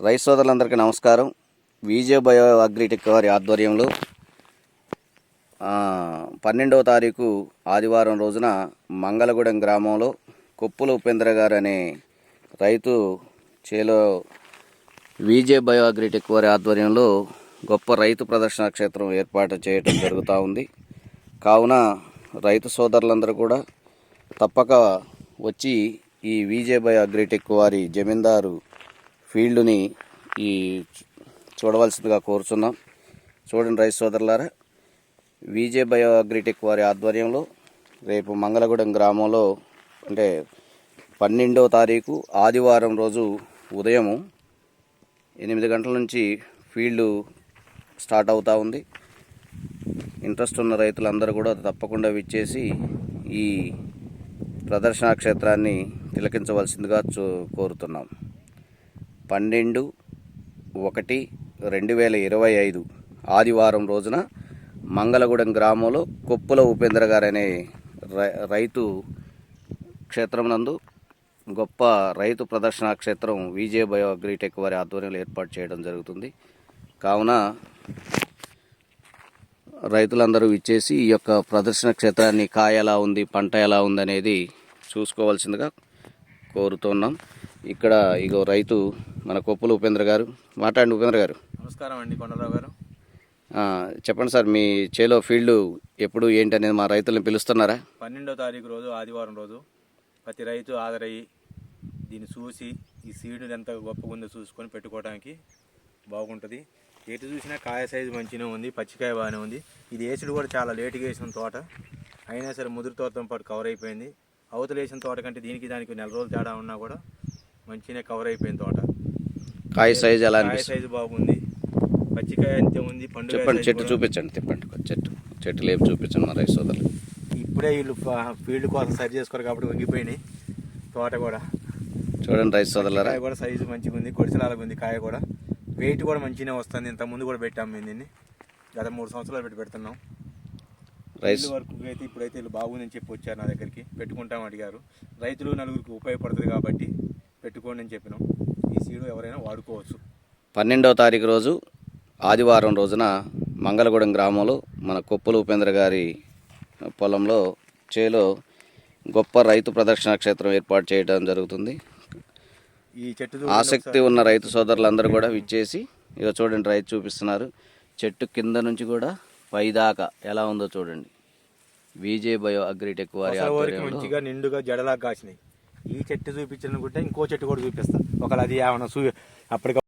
రైతు సోదరులందరికీ నమస్కారం. విజే బయో అగ్రిటెక్ వారి ఆధ్వర్యంలో 12వ తారీఖు ఆదివారం రోజున మంగళగూడెం గ్రామంలో కొప్పుల ఉపేంద్ర గారు అనే రైతు చేలో విజే బయో అగ్రిటెక్ వారి ఆధ్వర్యంలో గొప్ప రైతు ప్రదర్శన క్షేత్రం ఏర్పాటు చేయడం జరుగుతూ ఉంది. కావున రైతు సోదరులందరూ కూడా తప్పక వచ్చి ఈ విజే బయో అగ్రిటెక్ వారి జమీందారు ఫీల్డ్ని చూడవలసిందిగా కోరుచున్నాం. చూడండి రైతు సోదరులారా, విజే బయో అగ్రిటెక్ వారి ఆధ్వర్యంలో రేపు మంగళగూడెం గ్రామంలో అంటే 12వ తారీఖు ఆదివారం రోజు ఉదయం 8 గంటల నుంచి ఫీల్డ్ స్టార్ట్ అవుతూ ఉంది. ఇంట్రెస్ట్ ఉన్న రైతులందరూ కూడా తప్పకుండా విచ్చేసి ఈ ప్రదర్శనా క్షేత్రాన్ని తిలకించవలసిందిగా కోరుతున్నాం. 12/1/2025 ఆదివారం రోజున మంగళగూడెం గ్రామంలో కొప్పుల ఉపేంద్ర గారు అనే రైతు క్షేత్రం నందు గొప్ప రైతు ప్రదర్శనా క్షేత్రం విజే బయో అగ్రిటెక్ వారి ఆధ్వర్యంలో ఏర్పాటు చేయడం జరుగుతుంది. కావున రైతులందరూ ఇచ్చేసి ఈ యొక్క ప్రదర్శన క్షేత్రాన్ని కాయ ఎలా ఉంది, పంట ఎలా ఉంది అనేది చూసుకోవాల్సిందిగా కోరుతున్నాం. ఇక్కడ ఇగో రైతు మన కొప్పుల ఉపేంద్ర గారు. మాట్లాడండి ఉపేంద్ర గారు. నమస్కారం అండి కొండరావు గారు. చెప్పండి సార్, మీ చేలో ఫీల్డ్ ఎప్పుడు ఏంటి అనేది మా రైతులను పిలుస్తున్నారా? 12వ తారీఖు రోజు ఆదివారం రోజు ప్రతి రైతు హాజరయ్యి దీన్ని చూసి ఈ సీడ్ ఎంత గొప్పగా ఉందో చూసుకొని పెట్టుకోవడానికి బాగుంటుంది. ఎటు చూసినా కాయ సైజు మంచిగా ఉంది, పచ్చికాయ బాగానే ఉంది. ఇది వేసుడు కూడా చాలా లేటుగా వేసిన తోట, అయినా సరే ముదురు తోటతో పాటు కవర్ అయిపోయింది. అవతల వేసిన తోట కంటే దీనికి దానికి 4 రోజులు తేడా ఉన్నా కూడా మంచిగానే కవర్ అయిపోయింది తోట. కాయ సైజు ఎలా? కాయ సైజు బాగుంది, పచ్చికాయ అంతే ఉంది. పండు చెప్పండి, చెట్టు చూపించండి, తిప్పండి చెట్టు లేపు చూపించండి మా రైతు సోదరులు. ఇప్పుడే వీళ్ళు ఫీల్డ్ కోసం సరి చేసుకోరు కాబట్టి వంగిపోయినాయి. తోట కూడా చూడండి రైతు సోదరులారా, కాయ కూడా సైజు మంచిగా ఉంది, కొడిసలాగా ఉంది. కాయ కూడా వెయిట్ కూడా మంచిగానే వస్తుంది. ఇంత ముందు కూడా పెట్టాము మేము దీన్ని, గత 3 సంవత్సరాలు పెడుతున్నాం. రైతు వరకు అయితే ఇప్పుడైతే వీళ్ళు బాగుందని చెప్పి వచ్చారు నా దగ్గరికి, పెట్టుకుంటాం అడిగారు. రైతులు నలుగురికి ఉపయోగపడుతుంది కాబట్టి పెట్టుకోండి అని చెప్పినాం. ఈ సీడు ఎవరైనా వాడుకోవచ్చు. 12వ తారీఖు రోజు ఆదివారం రోజున మంగళగూడెం గ్రామంలో మన కొప్పుల ఉపేంద్ర గారి పొలంలో చేలో గొప్ప రైతు ప్రదర్శన క్షేత్రం ఏర్పాటు చేయడం జరుగుతుంది. ఈ చెట్టు ఆసక్తి ఉన్న రైతు సోదరులందరూ కూడా విచ్చేసి ఇక చూడండి, రైతు చూపిస్తున్నారు. చెట్టు కింద నుంచి కూడా పైదాకా ఎలా ఉందో చూడండి. విజే బయో అగ్రిటెక్ వారి ఆధ్వర్యంలో మంచిగా నిండుగా జడలాగా కాసినాయి. ఈ చెట్టు చూపించాలనుకుంటే ఇంకో చెట్టు కూడా చూపిస్తా. ఒకవేళ అది ఏమన్నా అప్పటికప్పుడు